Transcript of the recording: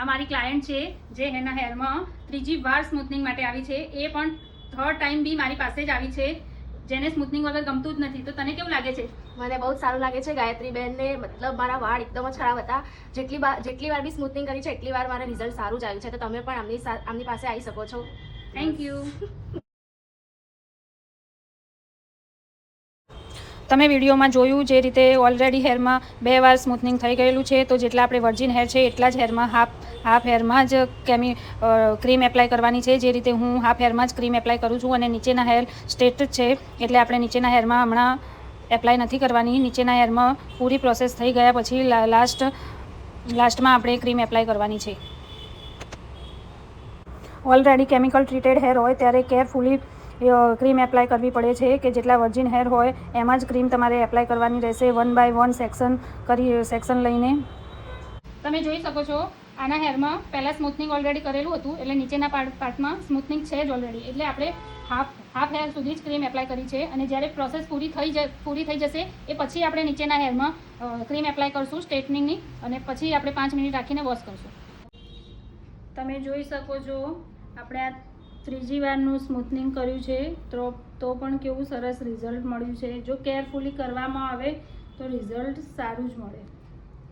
આ મારી ક્લાયન્ટ છે જે એના હેરમાં ત્રીજી વાર સ્મૂથનિંગ માટે આવી છે, એ પણ થર્ડ ટાઈમ બી મારી પાસે જ આવી છે, જેને સ્મૂથનિંગ વગર ગમતું જ નથી. તો તને કેવું લાગે છે? મને બહુ સારું લાગે છે ગાયત્રીબેનને. મતલબ મારા વાળ એકદમ જ ખરાબ હતા, જેટલી વાર બી સ્મૂથનિંગ કરી છે એટલી વાર મારા રિઝલ્ટ સારું જ આવ્યું છે. તો તમે પણ આમની પાસે આવી શકો છો. Thank you. તમે વિડીયોમાં જોયું જે રીતે ઓલરેડી હેરમાં 2 વાર સ્મૂથનિંગ થઈ ગયેલું છે, તો જેટલા આપણે વર્જિન હેર છે એટલા જ હેરમાં હાફ હેરમાં જ ક્રીમ એપ્લાય કરવાની છે. જે રીતે હું હાફ હેરમાં જ ક્રીમ એપ્લાય કરું છું, અને નીચેના હેર સ્ટ્રેટ જ છે એટલે આપણે નીચેના હેરમાં હમણાં એપ્લાય નથી કરવાની. નીચેના હેરમાં પૂરી પ્રોસેસ થઈ ગયા પછી લાસ્ટમાં આપણે ક્રીમ એપ્લાય કરવાની છે. ઓલરેડી કેમિકલ ટ્રીટેડ હેર હોય ત્યારે કેરફુલી ક્રીમ એપ્લાય કરવી પડે છે, કે જેટલા વર્જિન હેર હોય એમાં જ ક્રીમ તમારે એપ્લાય કરવાની રહેશે, 1 બાય 1 સેક્શન લઈને. તમે જોઈ શકો છો આના હેરમાં પહેલાં સ્મૂથનિંગ ઓલરેડી કરેલું હતું, એટલે નીચેના પાર્ટમાં સ્મૂથનિંગ છે જ ઓલરેડી, એટલે આપણે હાફ હેર સુધી જ ક્રીમ એપ્લાય કરી છે. અને જ્યારે પ્રોસેસ પૂરી થઈ જશે એ પછી આપણે નીચેના હેરમાં ક્રીમ એપ્લાય કરશું સ્ટ્રેટનિંગની, અને પછી આપણે 5 મિનિટ રાખીને વોશ કરશું. તમે જોઈ શકો છો આપણે આ ત્રીજી વારનું સ્મૂથનિંગ કર્યું છે, તો પણ કેવું સરસ રિઝલ્ટ મળ્યું છે. જો કેરફુલી કરવામાં આવે તો રિઝલ્ટ સારું જ મળે.